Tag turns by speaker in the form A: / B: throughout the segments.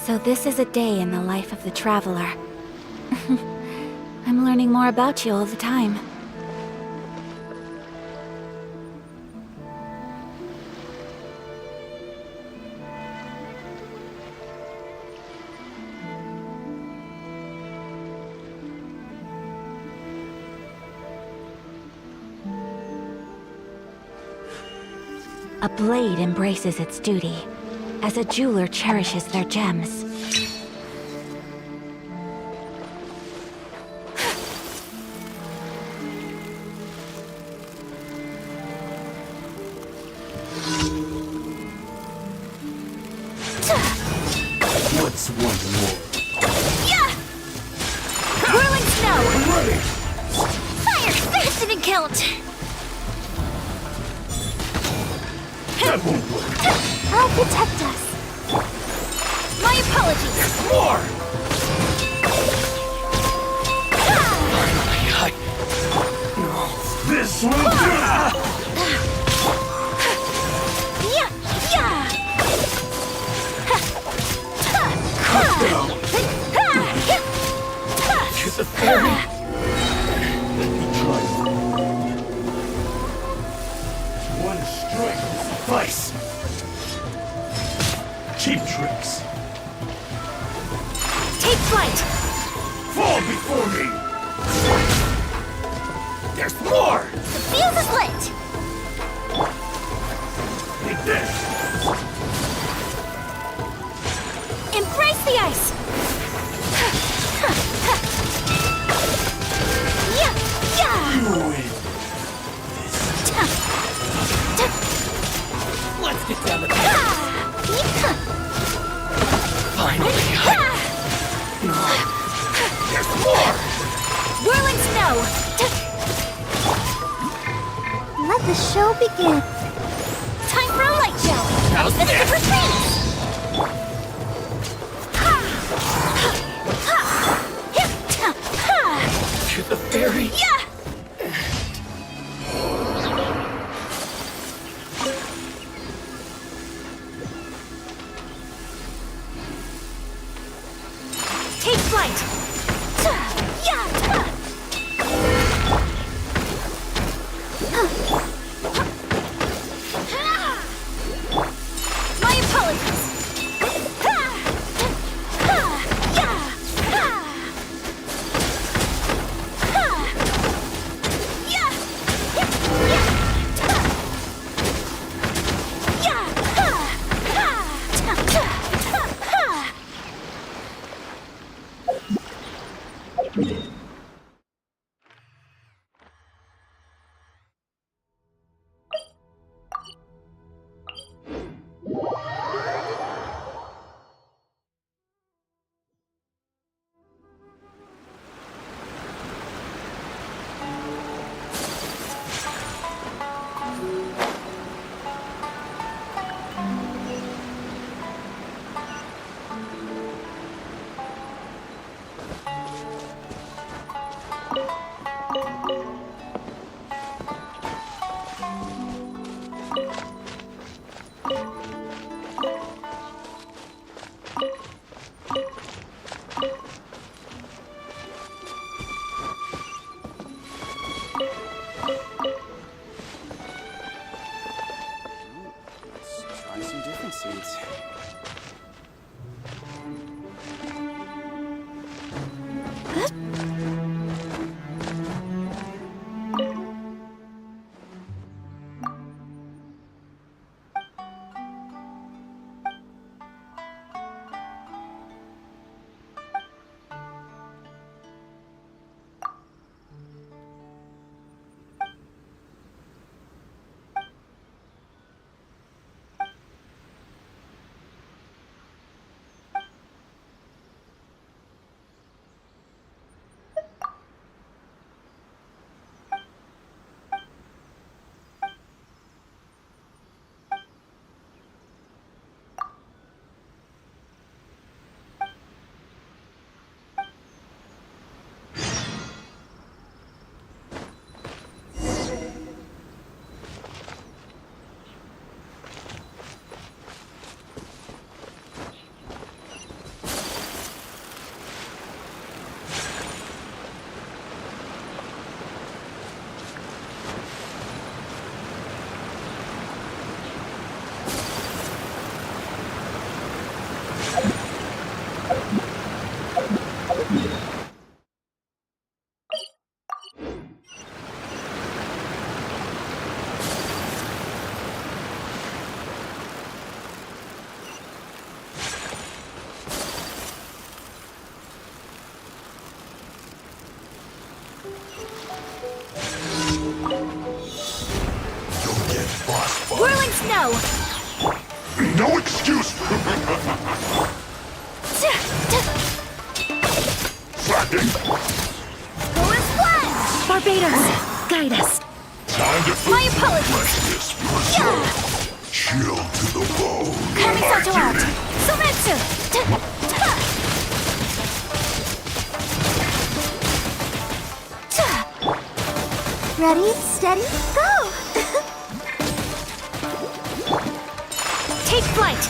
A: So this is a day in the life of the Traveler. I'm learning more about you all the time. A blade embraces its duty, as a jeweler cherishes their gems.
B: What's one more?
A: Yeah! Whirling snow!
B: I'm ready!
A: Fire! Fasten and count!
B: That won't work!
A: I'll protect us. My apologies!
B: More! This will do!
A: Yeah! Yeah!
B: Down! To the fairy! Let me try it. One strike will suffice! Cheap tricks!
A: Take flight!
B: Fall before me! There's more!
A: The fuse is lit!
B: Take this!
A: Embrace the ice! Yeah! Yeah!
B: You win! Let's get down to finally! There's more!
A: Whirling snow! Let the show begin. Time for a light show!
B: How's
A: This
B: this?
A: is retreat!
B: To the fairy!
A: Yeah! Take flight! Yeah! My apologies!
C: Try some different seeds.
B: You'll get boss fight.
A: Whirling snow!
B: No excuse! Fracking!
A: Going flash! Barbados, guide us.
B: Time to
A: My apologies.
B: freshness preserved. Chill to the bone.
A: Kamisato out.
B: My
A: Sometsu!
D: Ready, steady, go!
A: Take flight!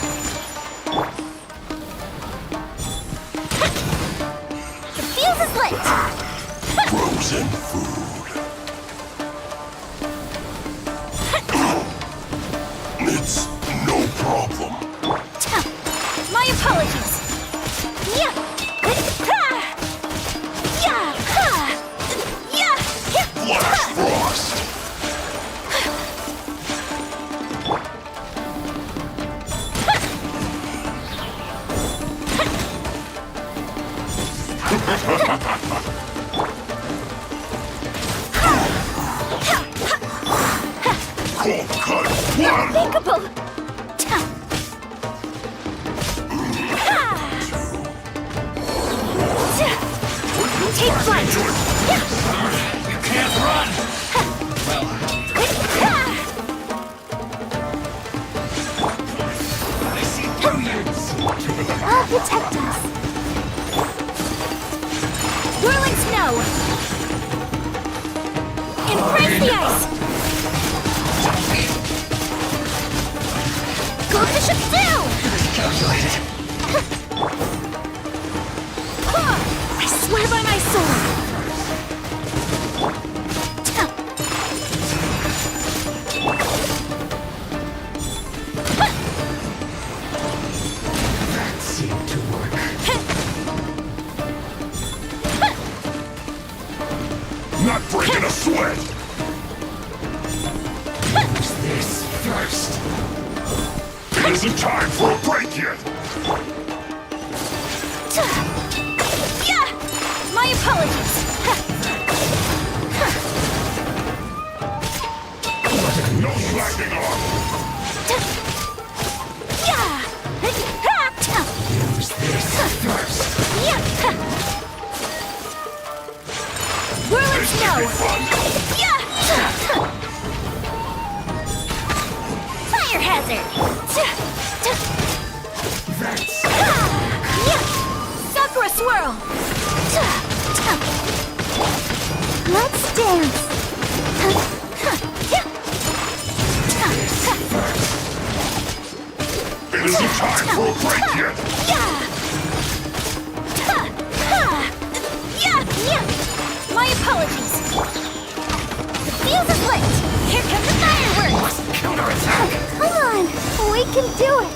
A: The fuse is lit!
B: frozen food. It's no problem.
A: My apologies! Yeah! Ha! Yeah! Ha! Yeah!
B: Flash frost. Cold cut one.
A: Unthinkable! Take flight!
C: You can't run! Well, I see through you!
D: I'll protect us.
A: Whirling snow! Embrace the ice! Go bishop down!
C: Calculated.
A: I swear by my sword!
C: That seemed to work.
B: Not breaking a sweat.
C: Use this first.
B: It isn't time for a break yet.
A: Yeah! My apologies!
B: No slacking off.
A: Yeah!
C: Use this first.
A: Yeah! Whirling
B: This should be
A: snow!
B: fun.
A: Yeah! Fire hazard!
C: That's
A: Yeah! Sakura swirl!
D: Let's dance.
B: It isn't time for a break yet.
A: Yeah! My apologies! The fuse is lit! Here come the fireworks!
C: counterattack.
D: Come on, we can do it.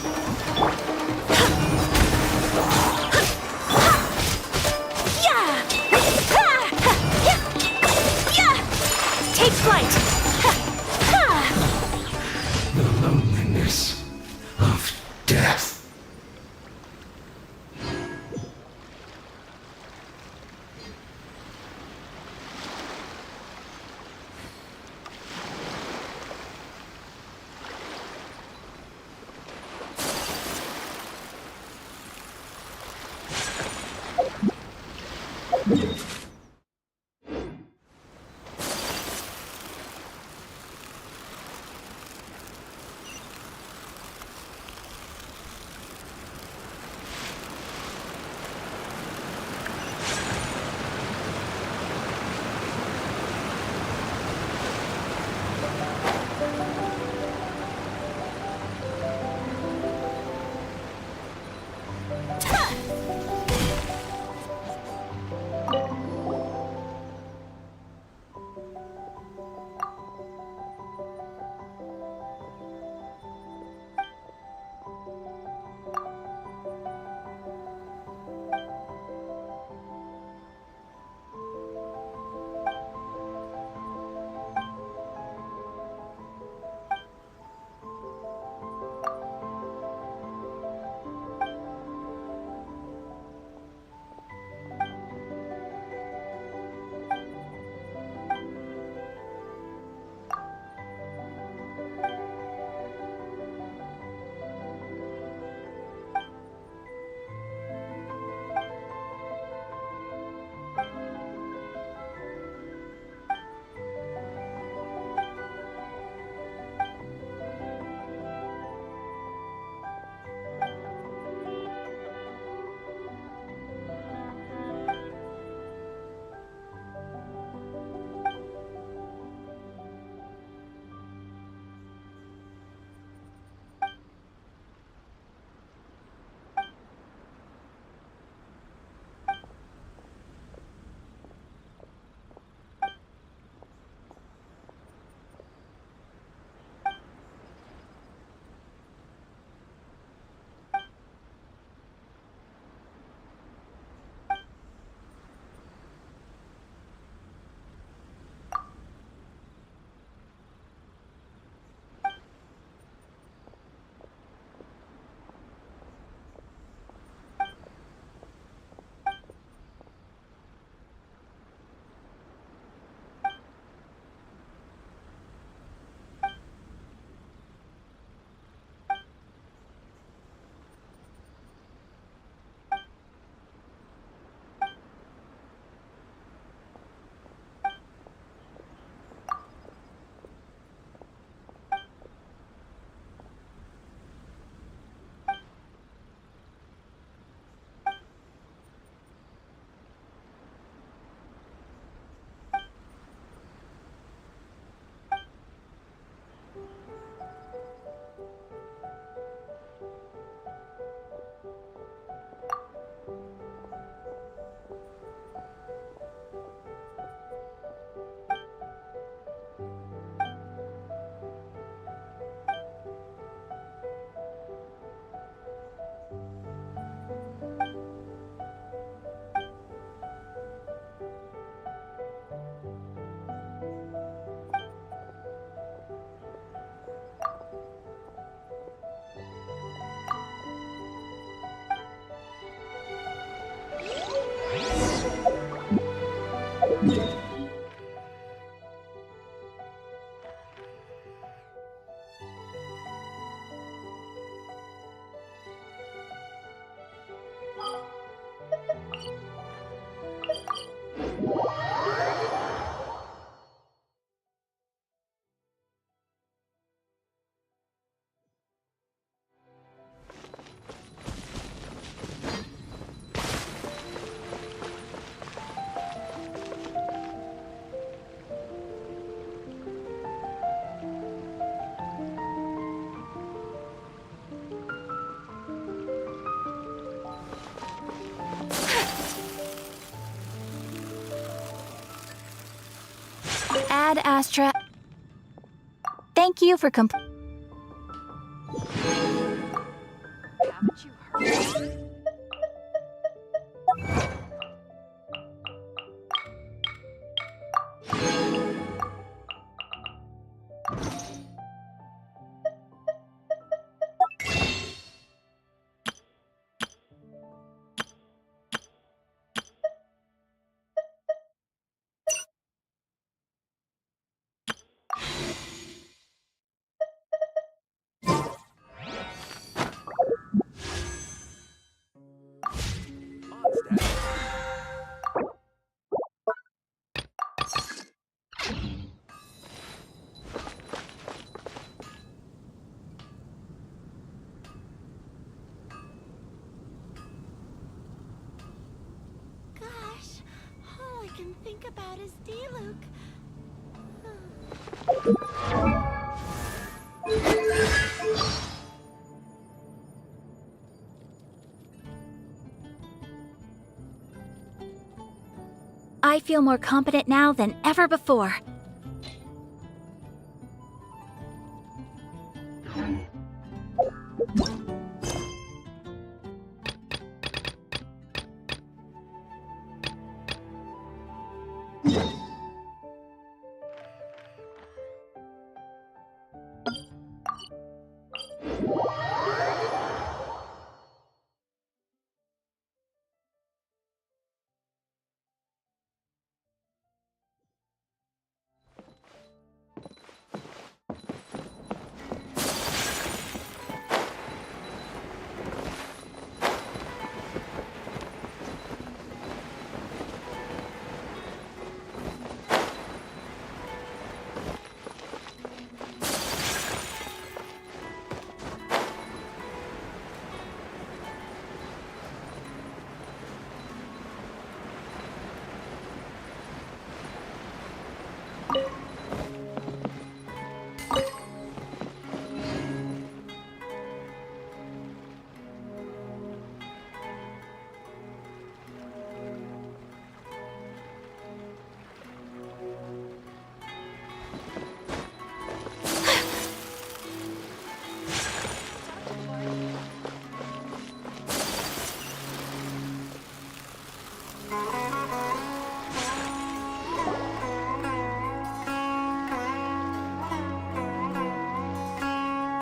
A: Take flight!
C: The loneliness of death.
A: bad, Astra. Thank you for
B: Haven't you heard?
D: Gosh, all I can think about is D-Luke.
A: I feel more competent now than ever before.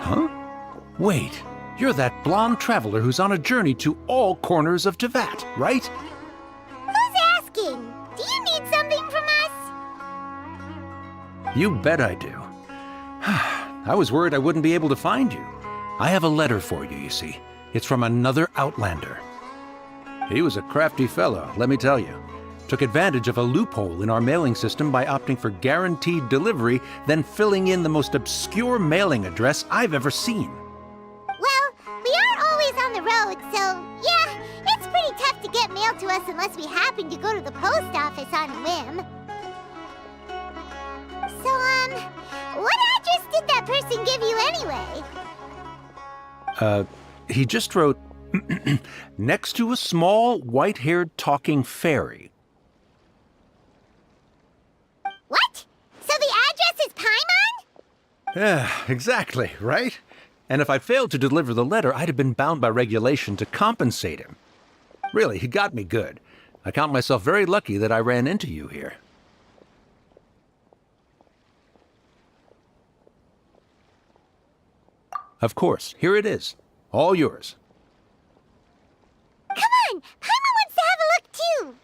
E: Huh? Wait, you're that blonde traveler who's on a journey to all corners of Tevat, right?
D: Who's asking? Do you need something from us?
E: You bet I do. I was worried I wouldn't be able to find you. I have a letter for you, you see. It's from another Outlander. He was a crafty fellow, let me tell you. Took advantage of a loophole in our mailing system by opting for guaranteed delivery, then filling in the most obscure mailing address I've ever seen.
D: Well, we are always on the road, so yeah, it's pretty tough to get mail to us unless we happen to go to the post office on a whim. So, what address did that person give you anyway?
E: He just wrote, next to a small, white-haired talking fairy.
D: What? So the address is Paimon?
E: Yeah, exactly, right? And if I failed to deliver the letter, I'd have been bound by regulation to compensate him. Really, he got me good. I count myself very lucky that I ran into you here. Of course, here it is. All yours.
D: Come on! Paimon wants to have a look too!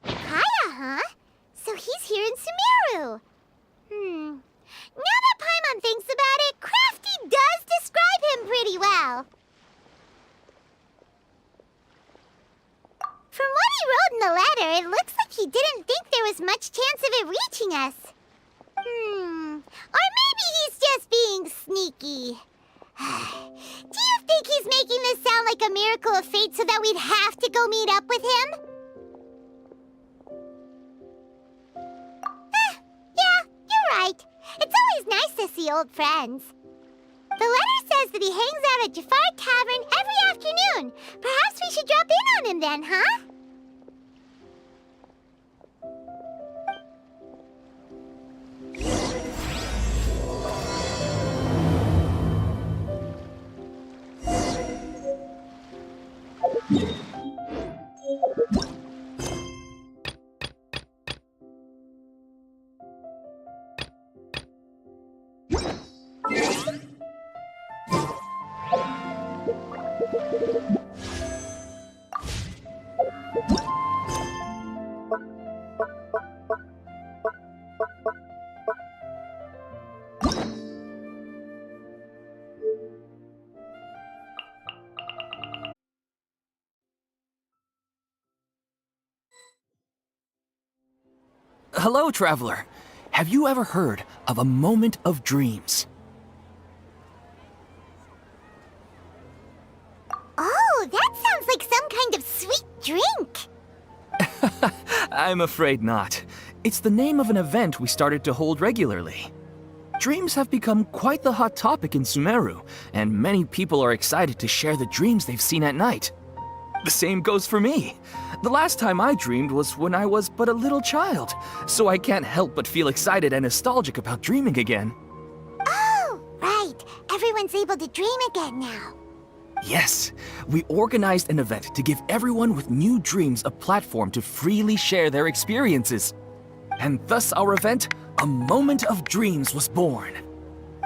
D: Kaya, huh? So he's here in Sumeru. Now that Paimon thinks about it, Crafty does describe him pretty well. From what he wrote in the letter, it looks like he didn't think there was much chance of it reaching us. Or maybe he's just being sneaky. Do you think he's making this sound like a miracle of fate so that we'd have to go meet up with him? right. It's always nice to see old friends. The letter says that he hangs out at Jafar Tavern every afternoon. Perhaps we should drop in on him then, huh?
B: Hello, traveler. Have you ever heard of a moment of dreams?
D: Oh, that sounds like some kind of sweet drink.
B: I'm afraid not. It's the name of an event we started to hold regularly. Dreams have become quite the hot topic in Sumeru, and many people are excited to share the dreams they've seen at night. The same goes for me. The last time I dreamed was when I was but a little child, so I can't help but feel excited and nostalgic about dreaming again.
D: Oh, right. Everyone's able to dream again now.
B: Yes, we organized an event to give everyone with new dreams a platform to freely share their experiences. And thus our event, A Moment of Dreams, was born.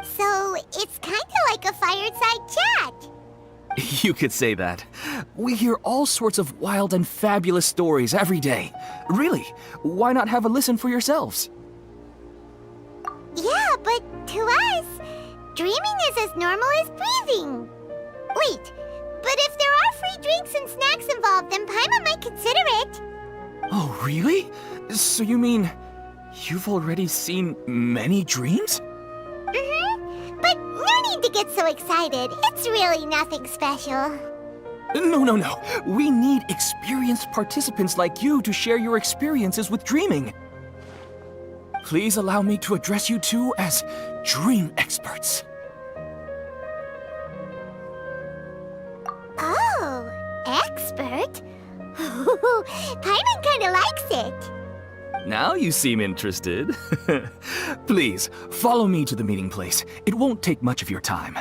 D: So, it's kinda like a fireside chat.
B: You could say that. We hear all sorts of wild and fabulous stories every day. Really, why not have a listen for yourselves?
D: Yeah, but to us, dreaming is as normal as breathing. Wait, but if there are free drinks and snacks involved, then Paimon might consider it.
B: Oh, really? So you mean you've already seen many dreams?
D: But no need to get so excited. It's really nothing special.
B: No. We need experienced participants like you to share your experiences with dreaming. Please allow me to address you two as dream experts.
D: Oh, expert? Paimon kinda likes it.
B: Now you seem interested. Please, follow me to the meeting place. It won't take much of your time.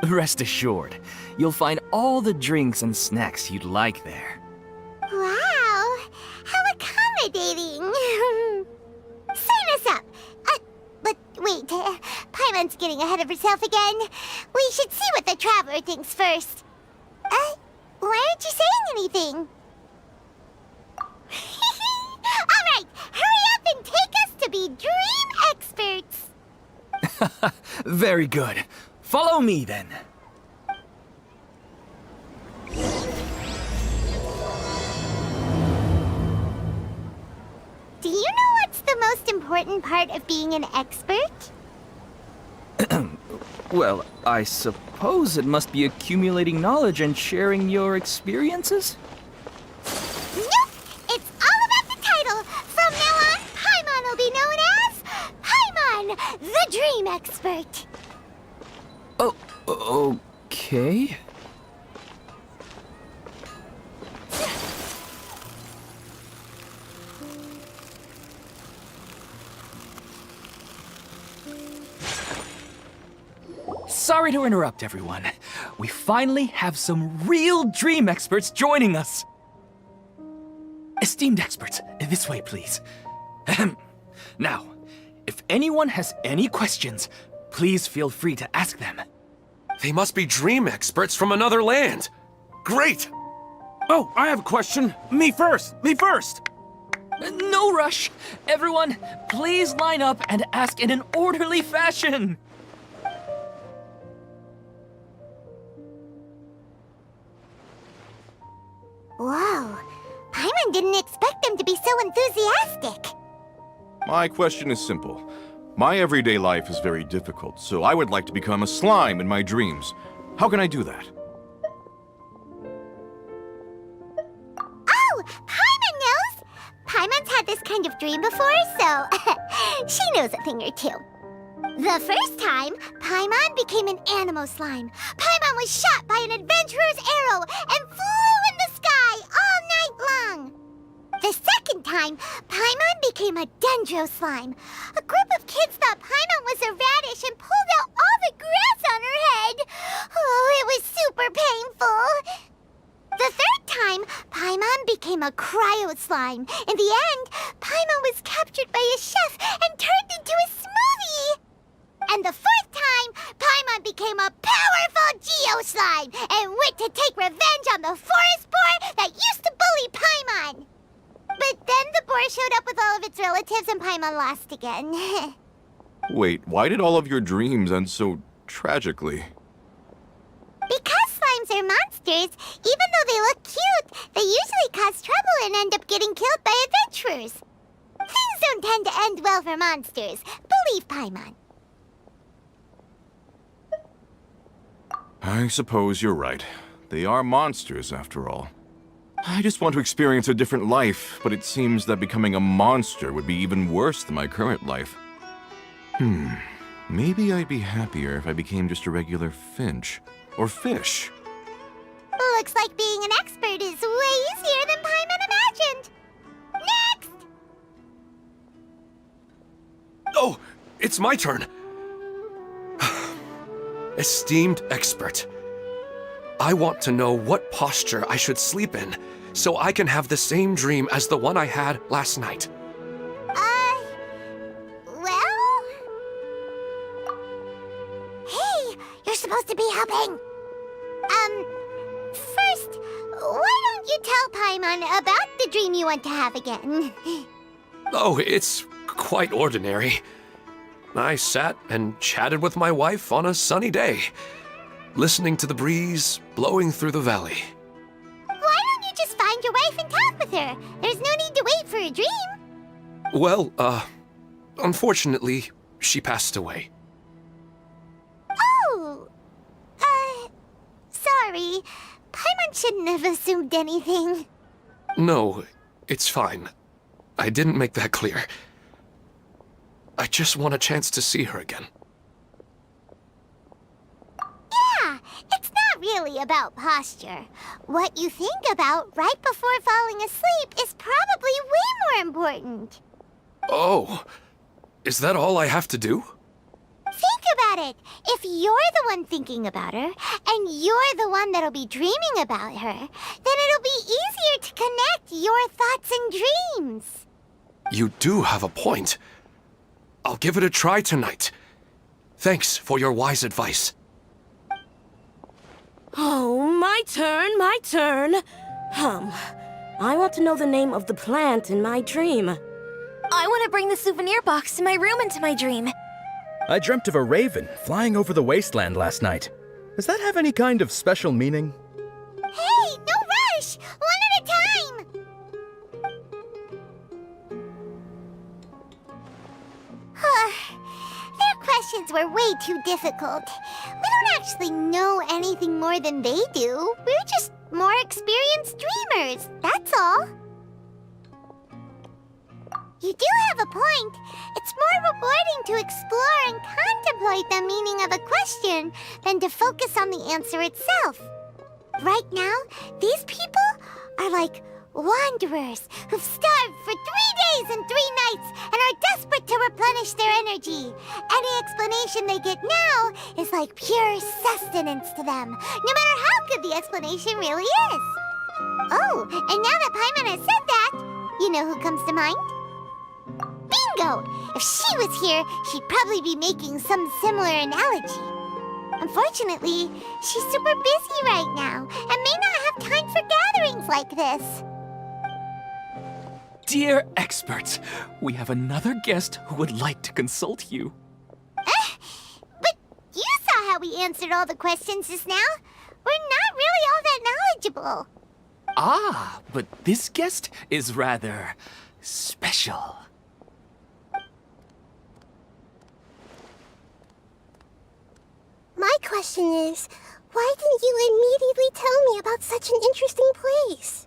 B: Rest assured, you'll find all the drinks and snacks you'd like there.
D: Wow, how accommodating. Sign us up. But wait, Paimon's getting ahead of herself again. We should see what the traveler thinks first. Why aren't you saying anything? All right, hurry up and take us to be dream experts.
B: Very good. Follow me then.
D: Do you know what's the most important part of being an expert?
B: Well, I suppose it must be accumulating knowledge and sharing your experiences?
D: Nope! It's all about the title! From now on, Paimon will be known as Paimon, the Dream Expert!
B: Oh, okay. Sorry to interrupt, everyone. We finally have some real dream experts joining us. Esteemed experts, this way, please. Ahem. Now, if anyone has any questions, please feel free to ask them.
F: They must be dream experts from another land. Great!
E: Oh, I have a question. Me first.
B: No rush. Everyone, please line up and ask in an orderly fashion.
D: Whoa, Paimon didn't expect them to be so enthusiastic.
G: My question is simple. My everyday life is very difficult, so I would like to become a slime in my dreams. How can I do that?
D: Oh, Paimon knows! Paimon's had this kind of dream before, so She knows a thing or two. The first time, Paimon became an animal slime. Paimon was shot by an adventurer's arrow and flew in the sky all night long. The second time, Paimon became a dendro slime. A group of kids thought Paimon was a radish and pulled out all the grass on her head. Oh, it was super painful. The third time, Paimon became a cryo slime. In the end, Paimon was captured by a chef and turned into a smoothie. And the fourth time, Paimon became a powerful Geo slime and went to take revenge on the forest boar that used to bully Paimon. But then the boar showed up with all of its relatives and Paimon lost again.
G: Wait, why did all of your dreams end so tragically?
D: Because slimes are monsters, even though they look cute, they usually cause trouble and end up getting killed by adventurers. Things don't tend to end well for monsters. Believe Paimon.
G: I suppose you're right. They are monsters, after all. I just want to experience a different life, but it seems that becoming a monster would be even worse than my current life. Maybe I'd be happier if I became just a regular finch. Or fish.
D: Looks like being an expert is way easier than Paimon imagined. Next!
F: Oh, it's my turn. Esteemed expert, I want to know what posture I should sleep in so I can have the same dream as the one I had last night.
D: Well? Hey, you're supposed to be helping. First, why don't you tell Paimon about the dream you want to have again?
F: Oh, it's quite ordinary. I sat and chatted with my wife on a sunny day, listening to the breeze blowing through the valley.
D: Why don't you just find your wife and talk with her? There's no need to wait for a dream.
F: Well, unfortunately, she passed away.
D: Oh, sorry. Paimon shouldn't have assumed anything.
F: No, it's fine. I didn't make that clear. I just want a chance to see her again.
D: Yeah, it's not really about posture. What you think about right before falling asleep is probably way more important.
F: Oh, is that all I have to do?
D: Think about it. If you're the one thinking about her, and you're the one that'll be dreaming about her, then it'll be easier to connect your thoughts and dreams.
F: You do have a point. I'll give it a try tonight. Thanks for your wise advice.
H: Oh, my turn. I want to know the name of the plant in my dream.
A: I want to bring the souvenir box to my room into my dream.
I: I dreamt of a raven flying over the wasteland last night. Does that have any kind of special meaning?
D: Hey, no rush! One at a time! Their questions were way too difficult. We don't actually know anything more than they do. We're just more experienced dreamers, that's all. You do have a point. It's more rewarding to explore and contemplate the meaning of a question than to focus on the answer itself. Right now, these people are like wanderers who've starved for 3 days and 3 nights and are desperate to replenish their energy. Any explanation they get now is like pure sustenance to them, no matter how good the explanation really is. Oh, and now that Paimon has said that, you know who comes to mind? Bingo! If she was here, she'd probably be making some similar analogy. Unfortunately, she's super busy right now and may not have time for gatherings like this.
B: Dear experts, we have another guest who would like to consult you.
D: But you saw how we answered all the questions just now. We're not really all that knowledgeable.
B: Ah, but this guest is rather special.
D: My question is, why didn't you immediately tell me about such an interesting place?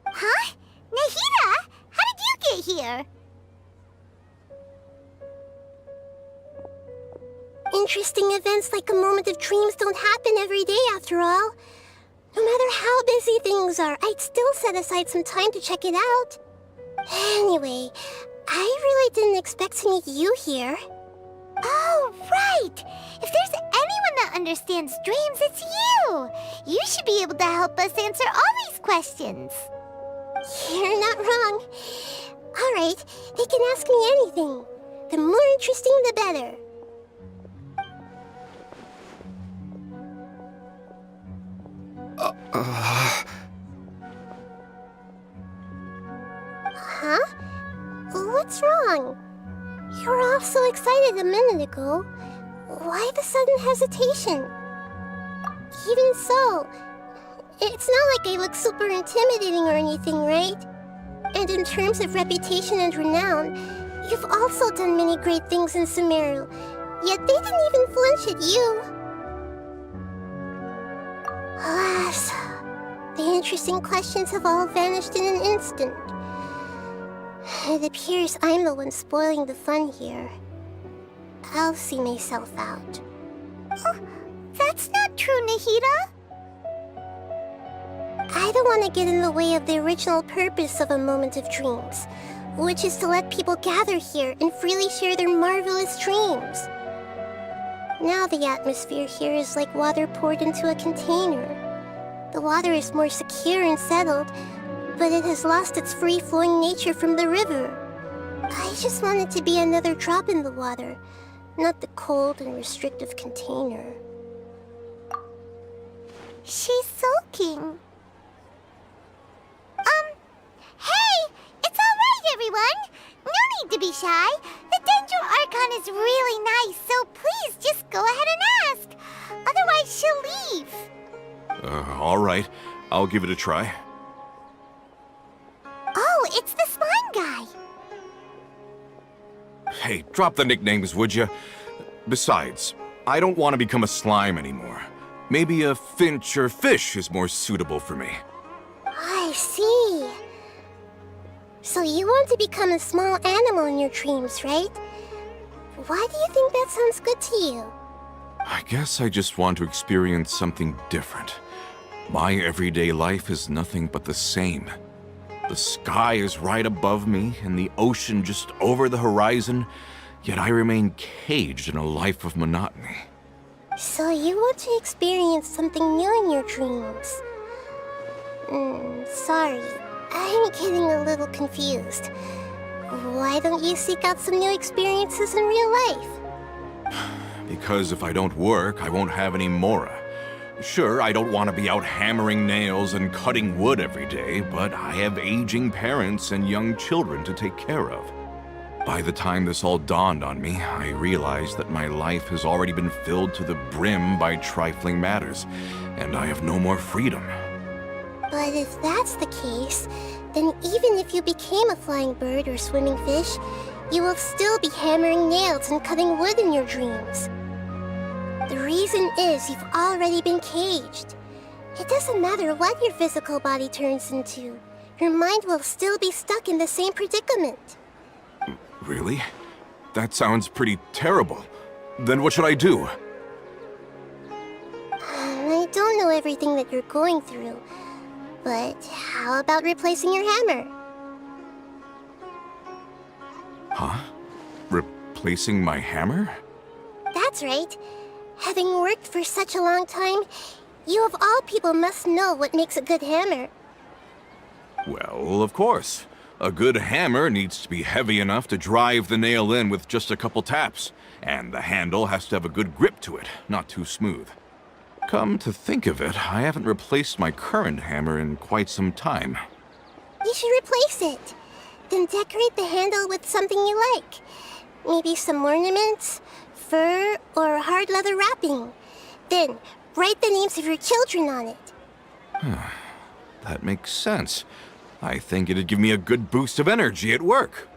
D: Huh? Nahida, how did you get here? Interesting events like a moment of dreams don't happen every day after all. No matter how busy things are, I'd still set aside some time to check it out. Anyway, I really didn't expect to meet you here.
J: Oh, right! If there's anyone that understands dreams, it's you! You should be able to help us answer all these questions.
D: You're not wrong. All right, they can ask me anything. The more interesting, the better. Huh? What's wrong? You were all so excited a minute ago. Why the sudden hesitation? Even so, it's not like I look super intimidating or anything, right? And in terms of reputation and renown, you've also done many great things in Sumeru, yet they didn't even flinch at you. Alas, the interesting questions have all vanished in an instant. It appears I'm the one spoiling the fun here. I'll see myself out.
J: Oh, that's not true, Nahida.
D: I don't want to get in the way of the original purpose of a moment of dreams, which is to let people gather here and freely share their marvelous dreams. Now the atmosphere here is like water poured into a container. The water is more secure and settled, but it has lost its free-flowing nature from the river. I just want it to be another drop in the water, not the cold and restrictive container.
J: She's sulking. Hey! It's all right, everyone! No need to be shy. The Dendro Archon is really nice, so please just go ahead and ask. Otherwise, she'll leave.
G: All right. I'll give it a try.
J: Oh, it's the slime guy.
G: Hey, drop the nicknames, would you? Besides, I don't want to become a slime anymore. Maybe a finch or fish is more suitable for me.
D: I see. So you want to become a small animal in your dreams, right? Why do you think that sounds good to you?
G: I guess I just want to experience something different. My everyday life is nothing but the same. The sky is right above me and the ocean just over the horizon, yet I remain caged in a life of monotony.
D: So you want to experience something new in your dreams? Sorry, I'm getting a little confused. Why don't you seek out some new experiences in real life?
G: Because if I don't work, I won't have any Mora. Sure, I don't want to be out hammering nails and cutting wood every day, but I have aging parents and young children to take care of. By the time this all dawned on me, I realized that my life has already been filled to the brim by trifling matters, and I have no more freedom.
D: But if that's the case, then even if you became a flying bird or swimming fish, you will still be hammering nails and cutting wood in your dreams. The reason is you've already been caged. It doesn't matter what your physical body turns into. Your mind will still be stuck in the same predicament.
G: Really? That sounds pretty terrible. Then what should I do?
D: I don't know everything that you're going through, but how about replacing your hammer?
G: Huh? Replacing my hammer?
D: That's right. Having worked for such a long time, you of all people must know what makes a good hammer.
G: Well, of course. A good hammer needs to be heavy enough to drive the nail in with just a couple taps, and the handle has to have a good grip to it, not too smooth. Come to think of it, I haven't replaced my current hammer in quite some time.
D: You should replace it. Then decorate the handle with something you like. Maybe some ornaments, fur, or hard leather wrapping. Then, write the names of your children on it.
G: That makes sense. I think it'd give me a good boost of energy at work.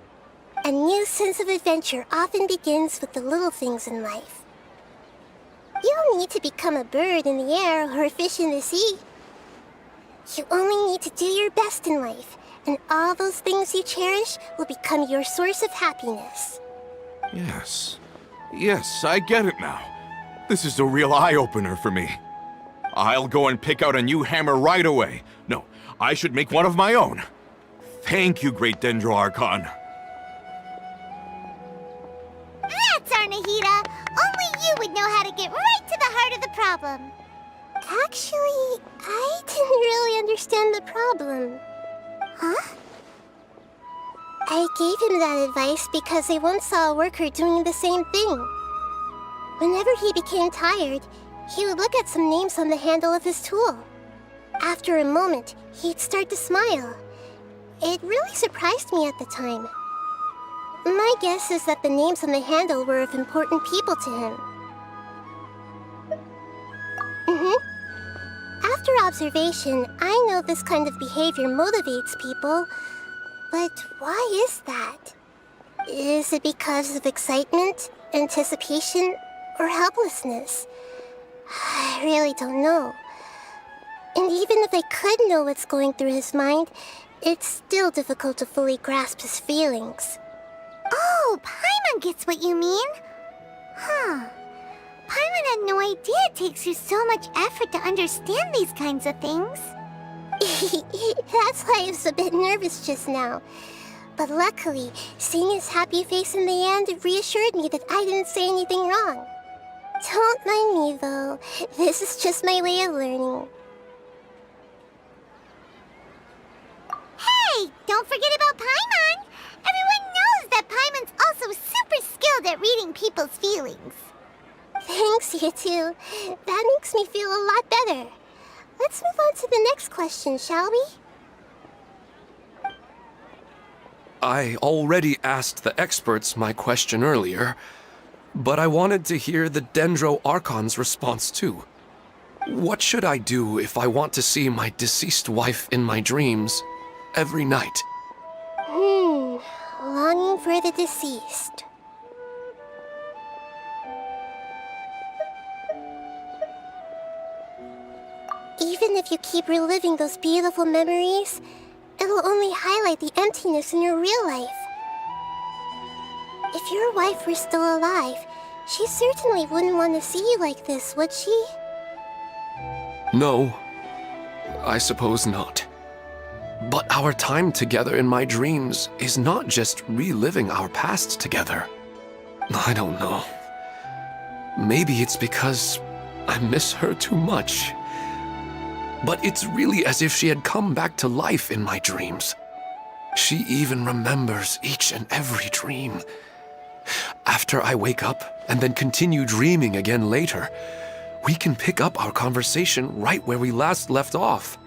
D: A new sense of adventure often begins with the little things in life. You don't need to become a bird in the air or a fish in the sea. You only need to do your best in life, and all those things you cherish will become your source of happiness.
G: Yes. Yes, I get it now. This is a real eye-opener for me. I'll go and pick out a new hammer right away. No, I should make one of my own. Thank you, Great Dendro Archon.
J: That's Arnahita! Only you would know how to get right to the heart of the problem.
D: Actually, I didn't really understand the problem.
J: Huh?
D: I gave him that advice because I once saw a worker doing the same thing. Whenever he became tired, he would look at some names on the handle of his tool. After a moment, he'd start to smile. It really surprised me at the time. My guess is that the names on the handle were of important people to him. After observation, I know this kind of behavior motivates people. But why is that? Is it because of excitement, anticipation, or helplessness? I really don't know. And even if I could know what's going through his mind, it's still difficult to fully grasp his feelings.
J: Oh, Paimon gets what you mean. Huh. Paimon had no idea it takes you so much effort to understand these kinds of things.
D: That's why I was a bit nervous just now. But luckily, seeing his happy face in the end reassured me that I didn't say anything wrong. Don't mind me, though. This is just my way of learning.
J: Hey, don't forget about Paimon! Everyone knows that Paimon's also super skilled at reading people's feelings.
D: Thanks, you two. That makes me feel a lot better. Let's move on to the next question, shall we?
F: I already asked the experts my question earlier, but I wanted to hear the Dendro Archon's response too. What should I do if I want to see my deceased wife in my dreams every night?
D: Longing for the deceased. Even if you keep reliving those beautiful memories, it'll only highlight the emptiness in your real life. If your wife were still alive, she certainly wouldn't want to see you like this, would she?
F: No, I suppose not. But our time together in my dreams is not just reliving our past together. I don't know. Maybe it's because I miss her too much. But it's really as if she had come back to life in my dreams. She even remembers each and every dream. After I wake up and then continue dreaming again later, we can pick up our conversation right where we last left off.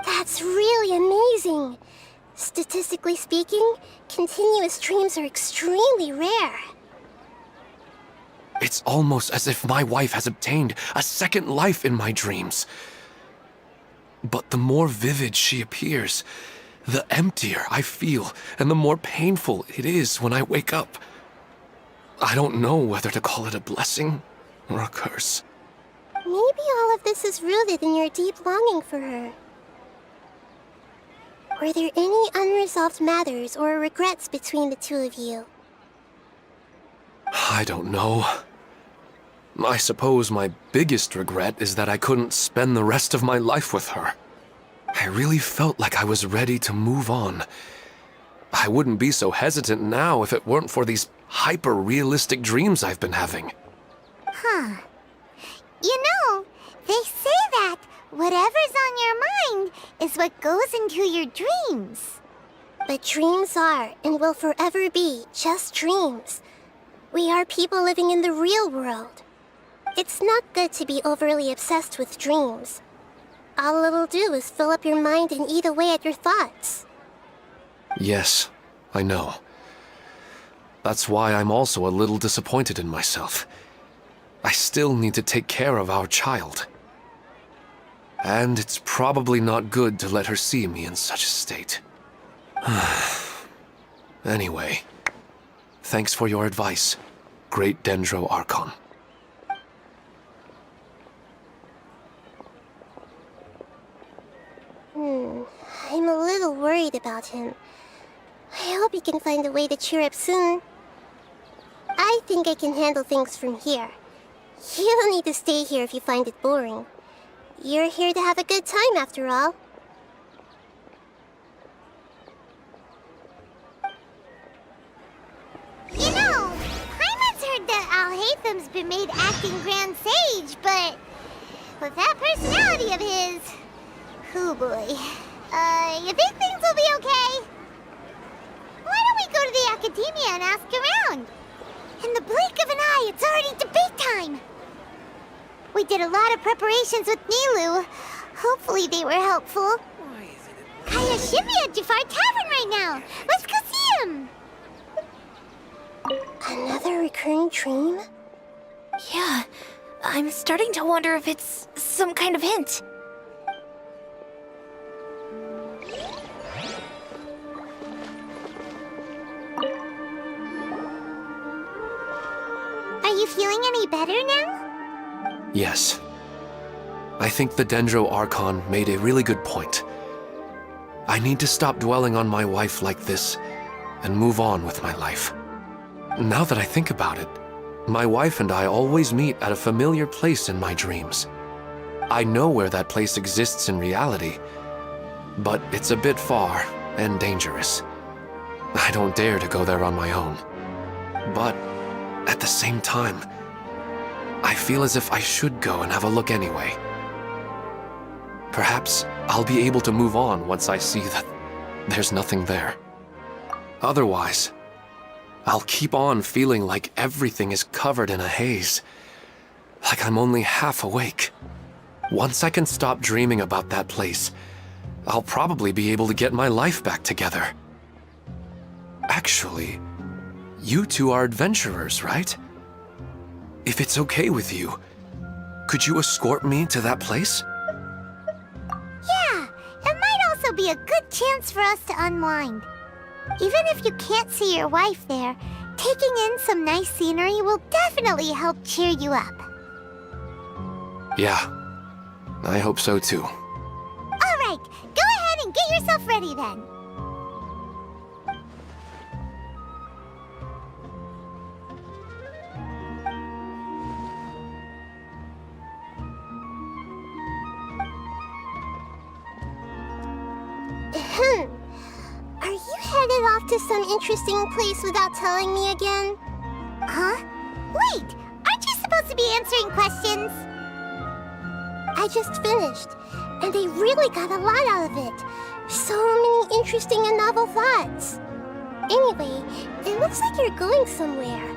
D: That's really amazing. Statistically speaking, continuous dreams are extremely rare.
F: It's almost as if my wife has obtained a second life in my dreams. But the more vivid she appears, the emptier I feel, and the more painful it is when I wake up. I don't know whether to call it a blessing or a curse.
D: Maybe all of this is rooted in your deep longing for her. Were there any unresolved matters or regrets between the two of you?
F: I don't know. I suppose my biggest regret is that I couldn't spend the rest of my life with her. I really felt like I was ready to move on. I wouldn't be so hesitant now if it weren't for these hyper-realistic dreams I've been having.
J: Huh. You know, they say that whatever's on your mind is what goes into your dreams.
D: But dreams are, and will forever be, just dreams. We are people living in the real world. It's not good to be overly obsessed with dreams. All it'll do is fill up your mind and eat away at your thoughts.
F: Yes, I know. That's why I'm also a little disappointed in myself. I still need to take care of our child. And it's probably not good to let her see me in such a state. Anyway, thanks for your advice, Great Dendro Archon.
D: I'm a little worried about him. I hope he can find a way to cheer up soon. I think I can handle things from here.
J: You don't need to stay here if you find it boring. You're here to have a good time, after all.
D: You know, Paimon's heard that Alhatham's been made acting Grand Sage, but with that personality of his, oh boy. You think things will be okay? Why don't we go to the Academia and ask around? In the blink of an eye, it's already debate time. We did a lot of preparations with Nilu. Hopefully they were helpful. Kaya should be at Jafar Tavern right now. Let's go see him.
J: Another recurring dream?
A: Yeah, I'm starting to wonder if it's some kind of hint.
D: Are you feeling any better now?
F: Yes. I think the Dendro Archon made a really good point. I need to stop dwelling on my wife like this and move on with my life. Now that I think about it, my wife and I always meet at a familiar place in my dreams. I know where that place exists in reality, but it's a bit far and dangerous. I don't dare to go there on my own. But at the same time, I feel as if I should go and have a look anyway. Perhaps I'll be able to move on once I see that there's nothing there. Otherwise, I'll keep on feeling like everything is covered in a haze, like I'm only half awake. Once I can stop dreaming about that place, I'll probably be able to get my life back together. Actually, you two are adventurers, right? If it's okay with you, could you escort me to that place?
D: Yeah, it might also be a good chance for us to unwind. Even if you can't see your wife there, taking in some nice scenery will definitely help cheer you up.
F: Yeah, I hope so too.
D: All right, go ahead and get yourself ready then.
J: Are you headed off to some interesting place without telling me again?
D: Huh? Wait, aren't you supposed to be answering questions?
J: I just finished, and they really got a lot out of it. So many interesting and novel thoughts. Anyway, it looks like you're going somewhere.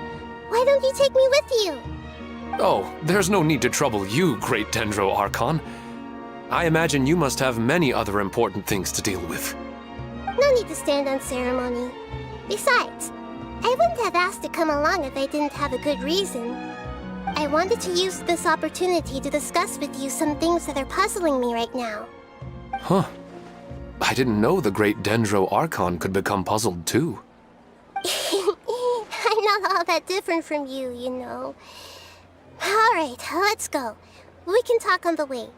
J: Why don't you take me with you?
F: Oh, there's no need to trouble you, great Dendro Archon. I imagine you must have many other important things to deal with.
J: No need to stand on ceremony. Besides, I wouldn't have asked to come along if I didn't have a good reason. I wanted to use this opportunity to discuss with you some things that are puzzling me right now.
F: Huh. I didn't know the great Dendro Archon could become puzzled too.
J: I'm not all that different from you, you know. Alright, let's go. We can talk on the way.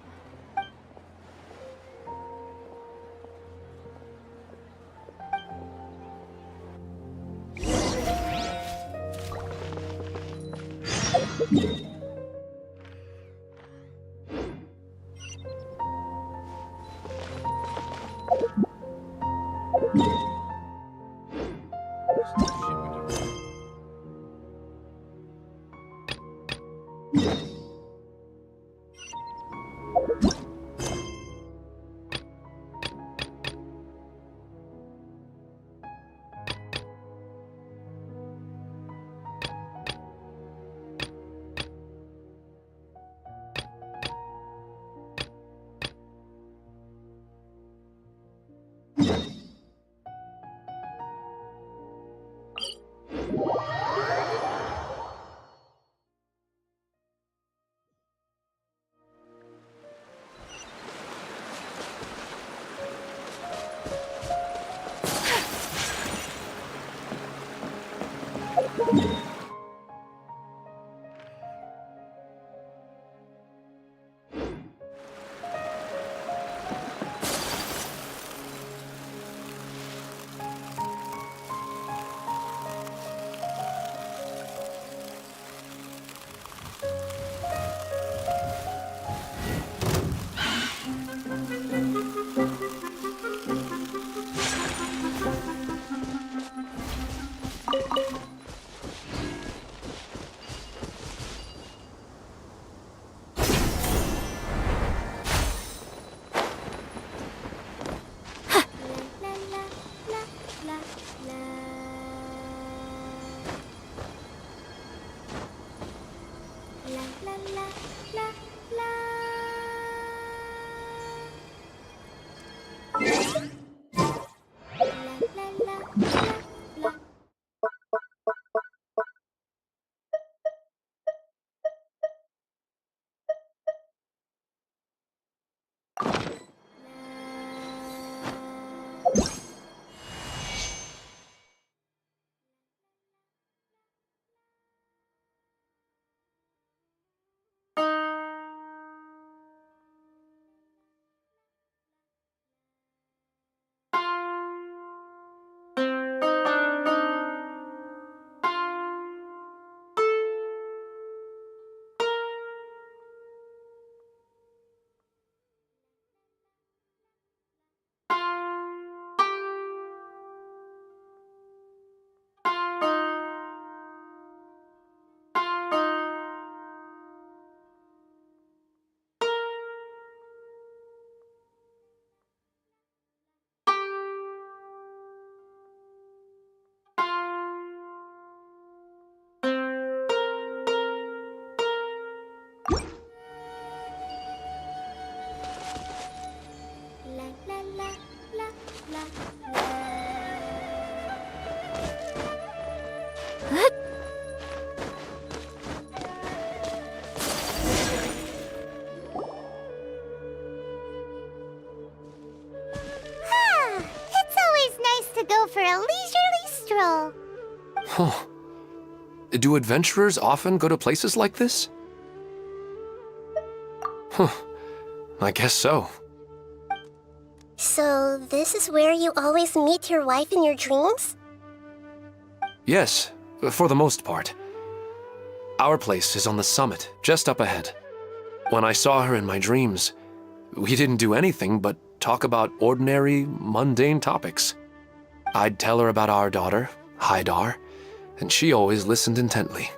D: leisurely stroll.
F: Huh. Do adventurers often go to places like this? Huh. I guess so.
J: So, this is where you always meet your wife in your dreams?
F: Yes, for the most part. Our place is on the summit, just up ahead. When I saw her in my dreams, we didn't do anything but talk about ordinary, mundane topics. I'd tell her about our daughter, Haidar, and she always listened intently.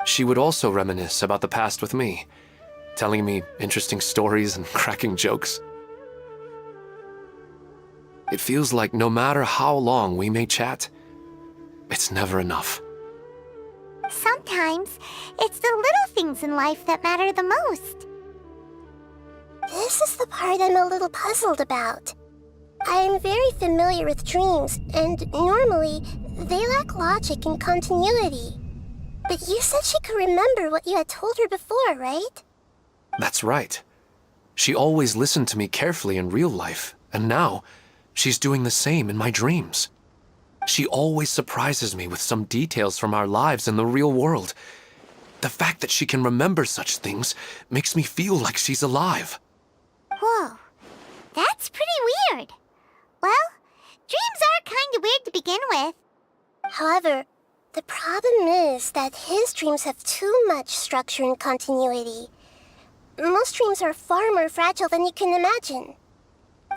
F: She would also reminisce about the past with me, telling me interesting stories and cracking jokes. It feels like no matter how long we may chat, it's never enough.
D: Sometimes, it's the little things in life that matter the most.
J: This is the part I'm a little puzzled about. I am very familiar with dreams, and normally, they lack logic and continuity. But you said she could remember what you had told her before, right?
F: That's right. She always listened to me carefully in real life, and now, she's doing the same in my dreams. She always surprises me with some details from our lives in the real world. The fact that she can remember such things makes me feel like she's alive.
D: Whoa, that's pretty weird. Well, dreams are kind of weird to begin with.
J: However, the problem is that his dreams have too much structure and continuity. Most dreams are far more fragile than you can imagine.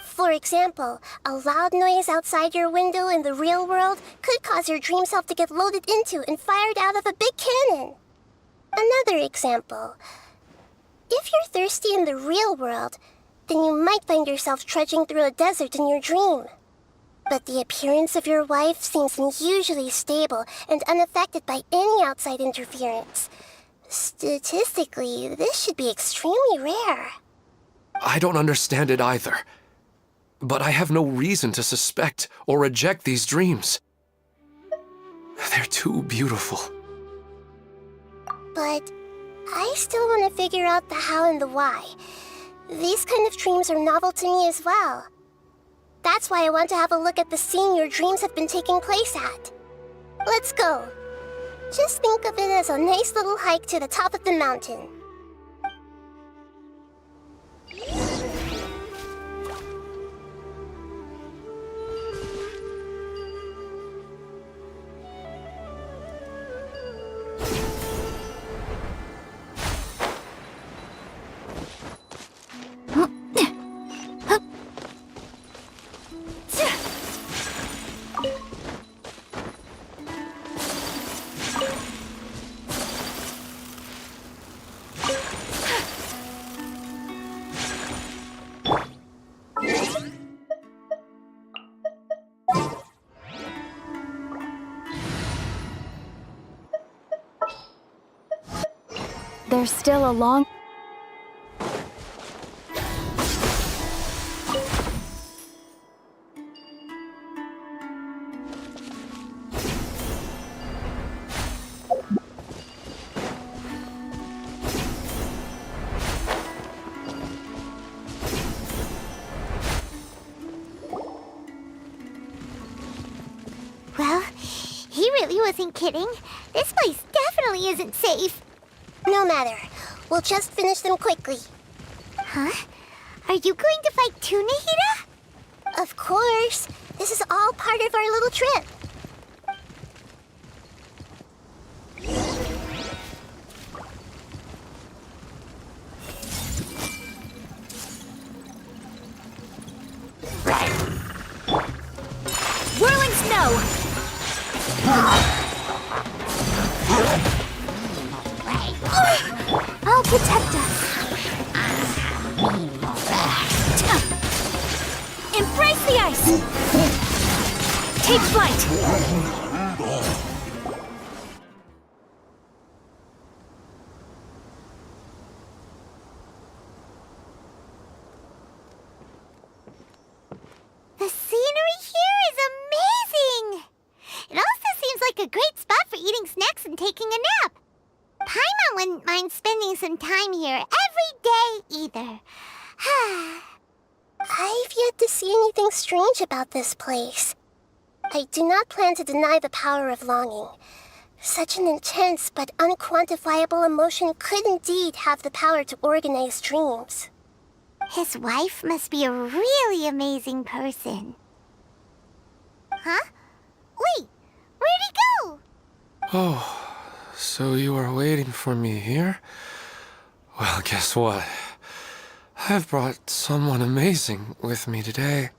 J: For example, a loud noise outside your window in the real world could cause your dream self to get loaded into and fired out of a big cannon. Another example. If you're thirsty in the real world, then you might find yourself trudging through a desert in your dream. But the appearance of your wife seems unusually stable and unaffected by any outside interference. Statistically, this should be extremely rare.
F: I don't understand it either. But I have no reason to suspect or reject these dreams. They're too beautiful.
J: But I still want to figure out the how and the why. These kind of dreams are novel to me as well. That's why I want to have a look at the scene your dreams have been taking place at. Let's go. Just think of it as a nice little hike to the top of the mountain.
A: There's still a long...
D: Well, he really wasn't kidding. This place definitely isn't safe.
J: No matter. We'll just finish them quickly.
D: Huh? Are you going to fight too, Nahida?
J: Of course. This is all part of our little trip.
A: Whirling snow! I'll protect us. Embrace the ice! Take flight!
D: The scenery here is amazing! It also seems like a great spot for eating snacks and taking a nap. Paimon wouldn't mind spending some time here every day either.
J: I've yet to see anything strange about this place. I do not plan to deny the power of longing. Such an intense but unquantifiable emotion could indeed have the power to organize dreams.
D: His wife must be a really amazing person. Huh? Wait, where'd he go?
F: Oh, so you are waiting for me here? Well, guess what? I've brought someone amazing with me today.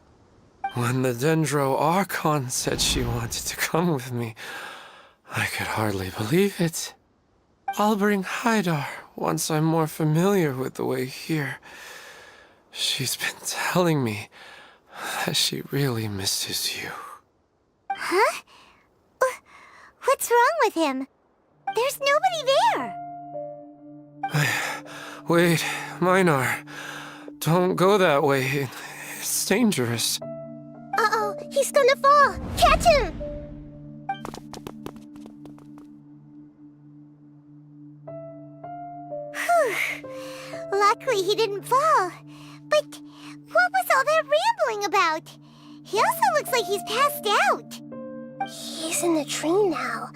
F: When the Dendro Archon said she wanted to come with me, I could hardly believe it. I'll bring Haidar once I'm more familiar with the way here. She's been telling me that she really misses you.
D: Huh? What's wrong with him? There's nobody there.
F: Wait, Minar. Don't go that way. It's dangerous.
J: Uh-oh, he's gonna fall! Catch him!
D: Luckily he didn't fall. But what was all that rambling about? He also looks like he's passed out.
J: He's in a dream now.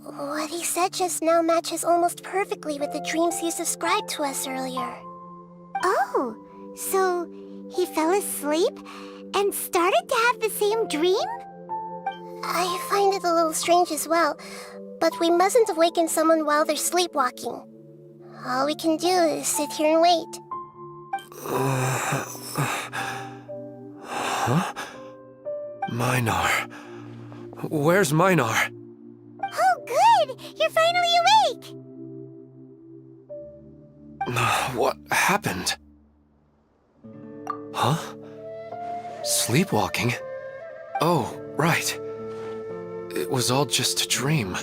J: What he said just now matches almost perfectly with the dreams he's described to us earlier.
D: Oh, so he fell asleep and started to have the same dream?
J: I find it a little strange as well, but we mustn't awaken someone while they're sleepwalking. All we can do is sit here and wait.
F: Huh? Minar. Where's Minar?
D: Oh, good! You're finally awake!
F: What happened? Huh? Sleepwalking? Oh, right. It was all just a dream.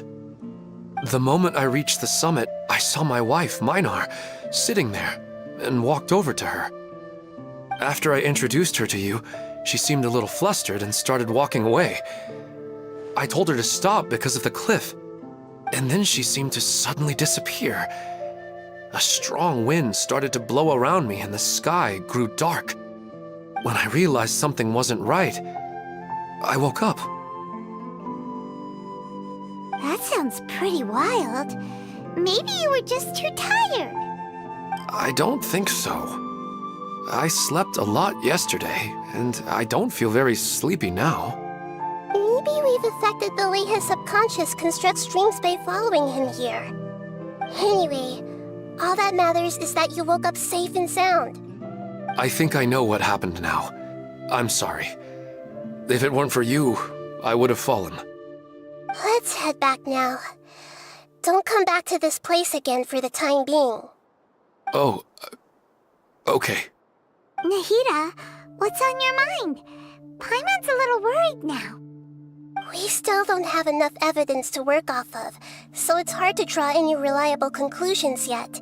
F: The moment I reached the summit, I saw my wife, Minar, sitting there, and walked over to her. After I introduced her to you, she seemed a little flustered and started walking away. I told her to stop because of the cliff, and then she seemed to suddenly disappear. A strong wind started to blow around me and the sky grew dark. When I realized something wasn't right, I woke up.
D: That sounds pretty wild. Maybe you were just too tired.
F: I don't think so. I slept a lot yesterday, and I don't feel very sleepy now.
J: Maybe we've affected the way his subconscious constructs dreams by following him here. Anyway, all that matters is that you woke up safe and sound.
F: I think I know what happened now. I'm sorry. If it weren't for you, I would have fallen.
J: Let's head back now. Don't come back to this place again for the time being.
F: Oh, okay.
D: Nahida, what's on your mind? Paimon's a little worried now.
J: We still don't have enough evidence to work off of, so it's hard to draw any reliable conclusions yet.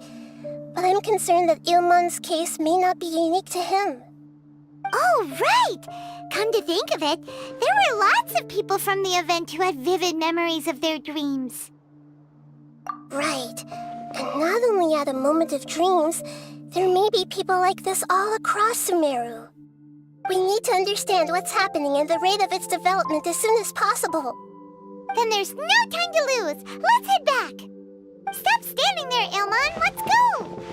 J: But I'm concerned that Ilmon's case may not be unique to him.
D: Oh, right! Come to think of it, there were lots of people from the event who had vivid memories of their dreams.
J: Right. And not only at a moment of dreams, there may be people like this all across Sumeru. We need to understand what's happening and the rate of its development as soon as possible.
D: Then there's no time to lose. Let's head back. Stop standing there, Ilmon. Let's go.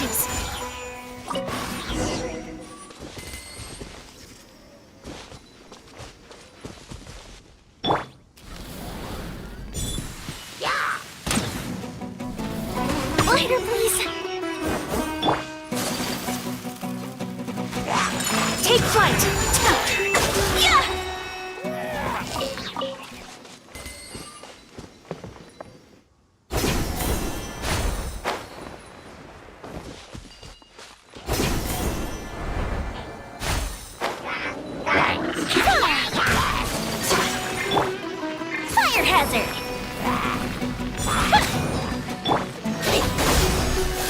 A: apologies. Lighter, please. Take flight. Yeah! Fire hazard.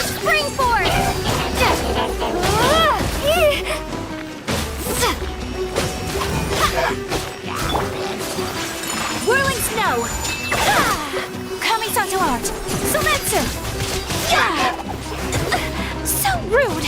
A: Spring force! Whirling snow! Kamisato art! Sometsu! So rude!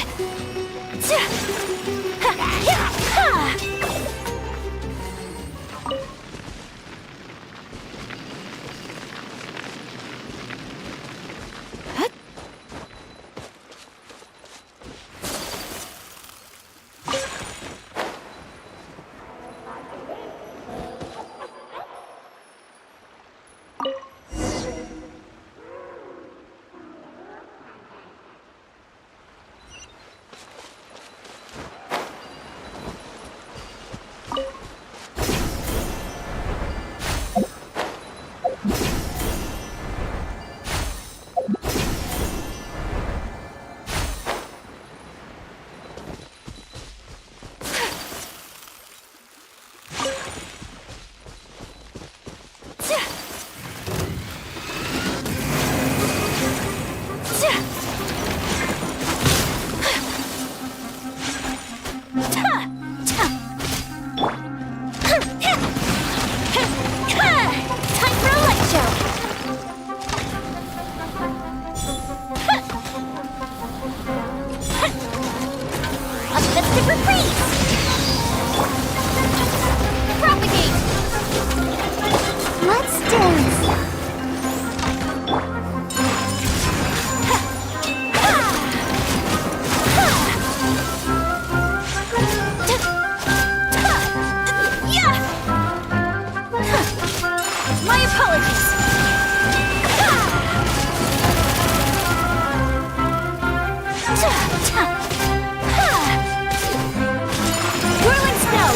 A: Time for a light show! A festive reprise! Propagate! Let's dance! My apologies! Whirling snow!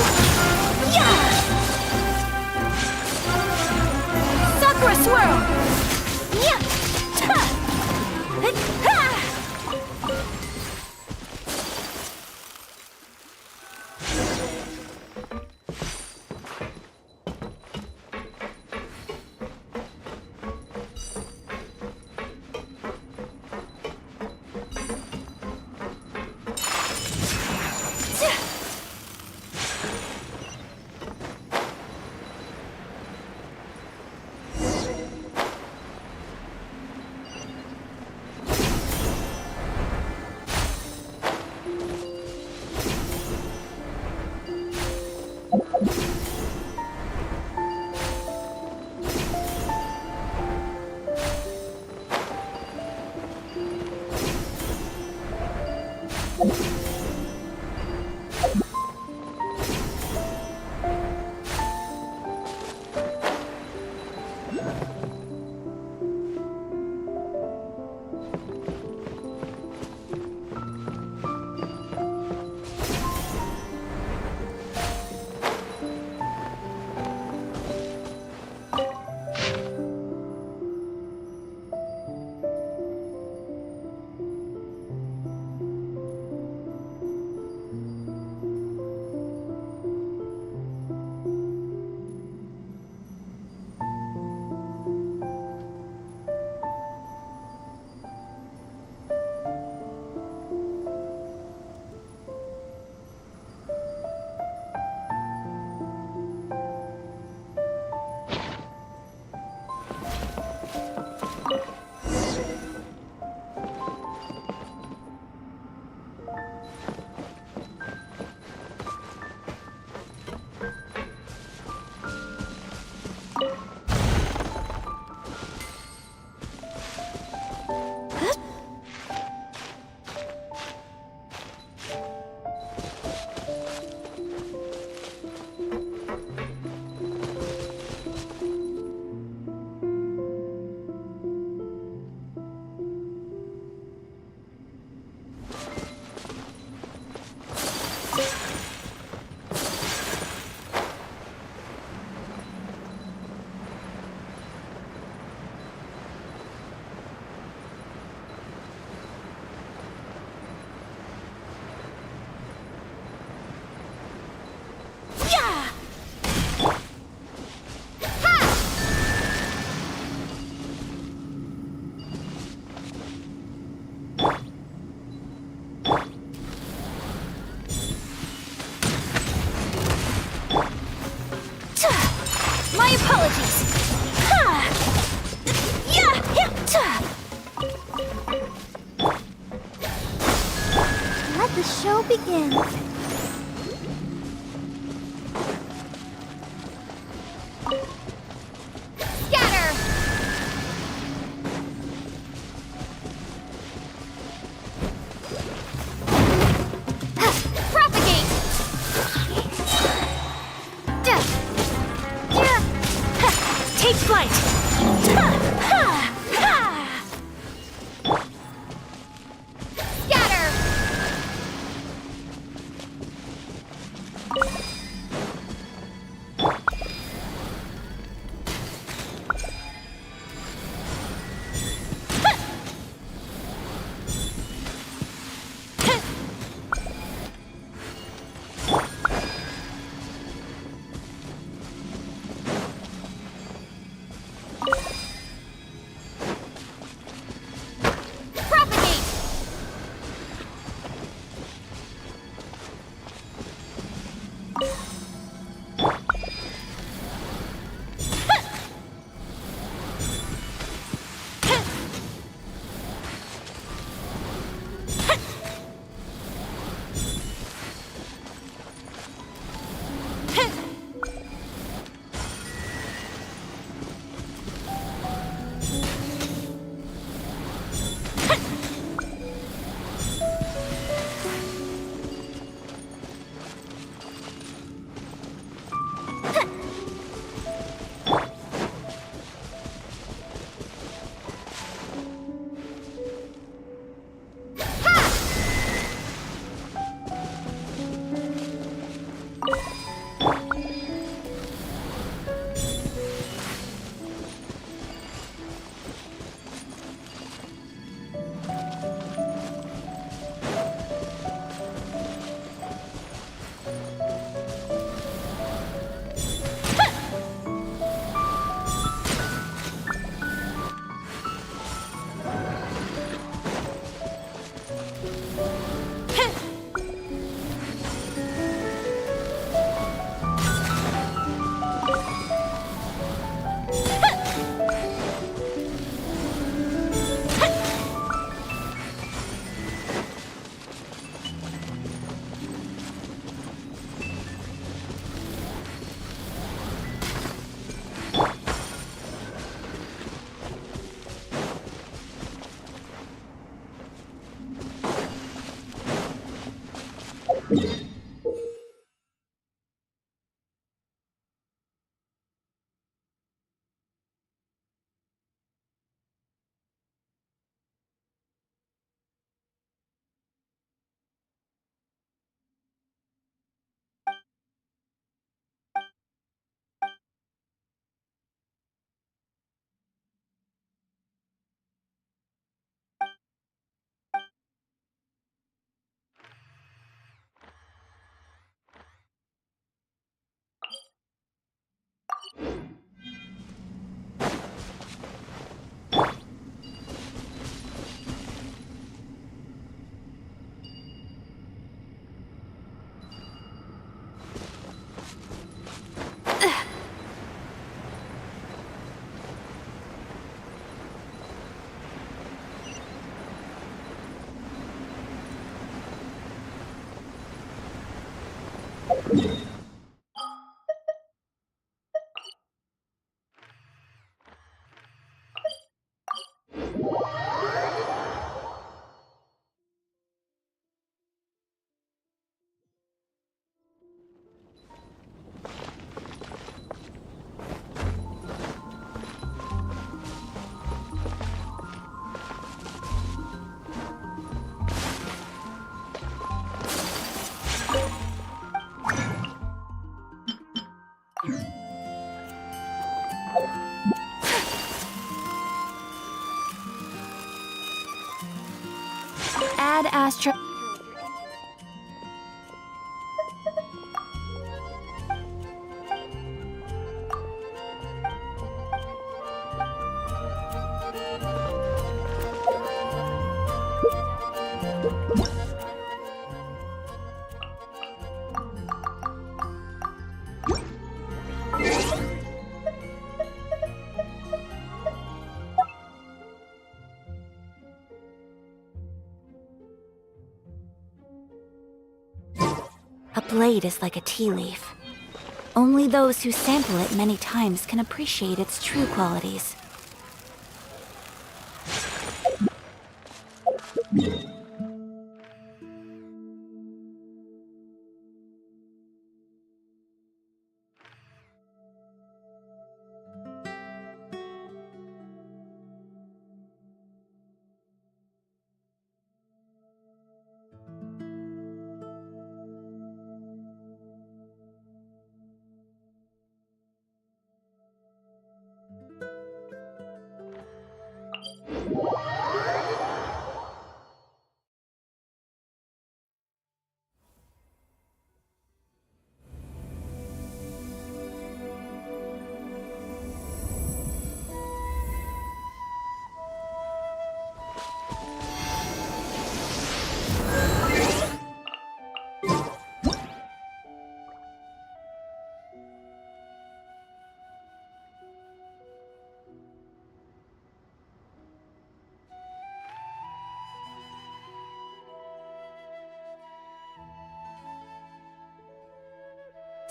A: Sakura swirl! My apologies. Ha! Yeah,
J: Let the show begin.
A: Scatter! Propagate! Take flight! Scatter! Propagate!
K: Add Astro.
A: A blade is like a tea leaf. Only those who sample it many times can appreciate its true qualities.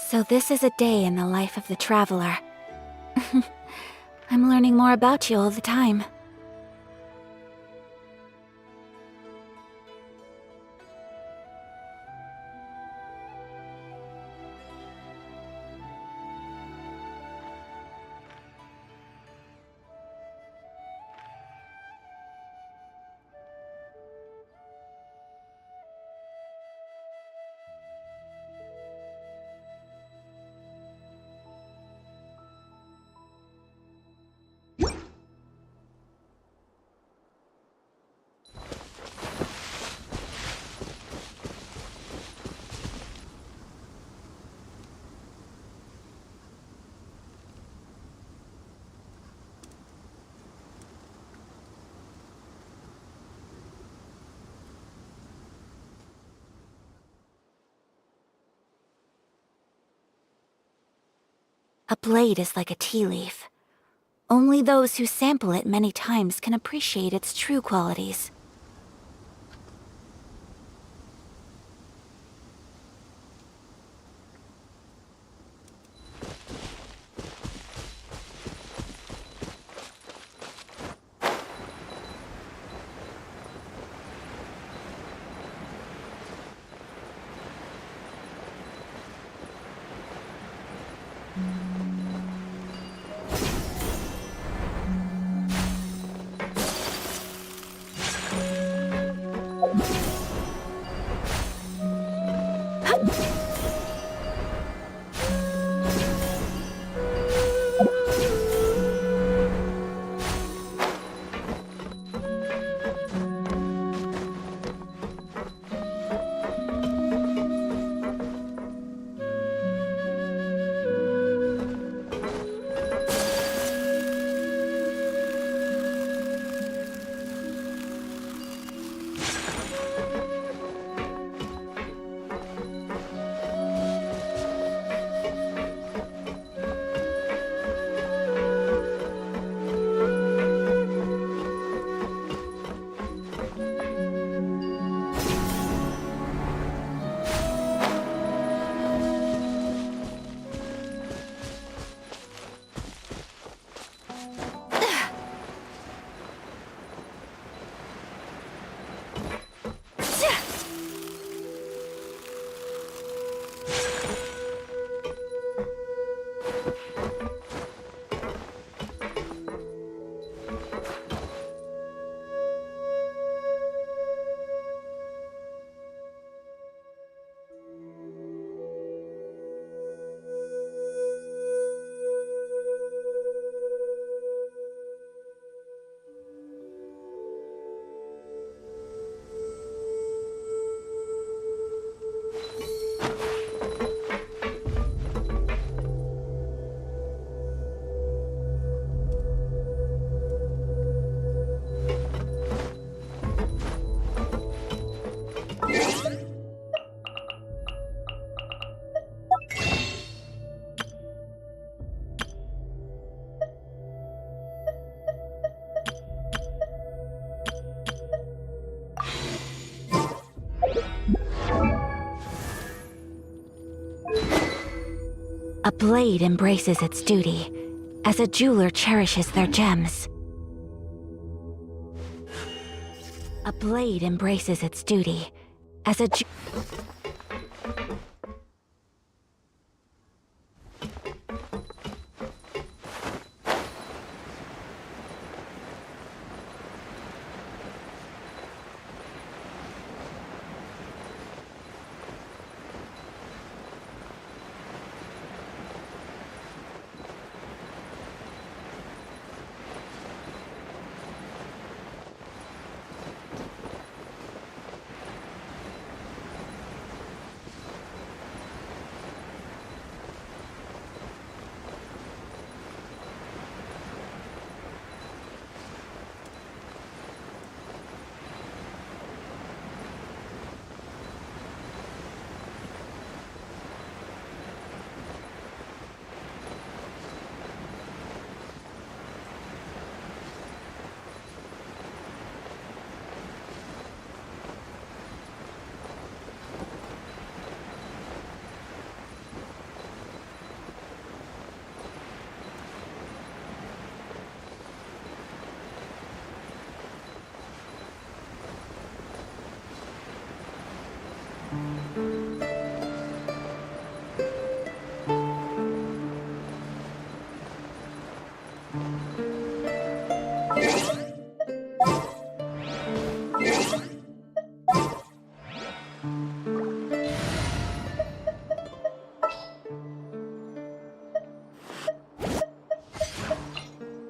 A: So this is a day in the life of the traveler. I'm learning more about you all the time. A blade is like a tea leaf. Only those who sample it many times can appreciate its true qualities. A blade embraces its duty, as a jeweler cherishes their gems. A blade embraces its duty, as a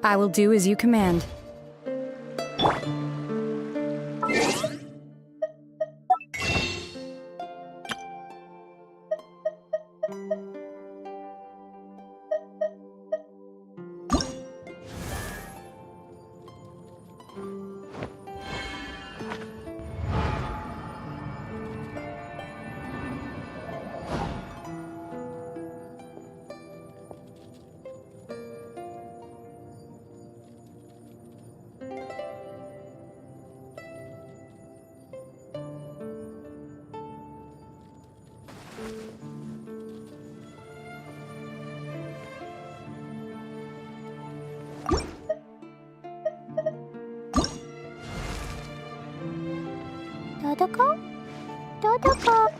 K: I will do as you command.
J: Dodoko? Dodoko?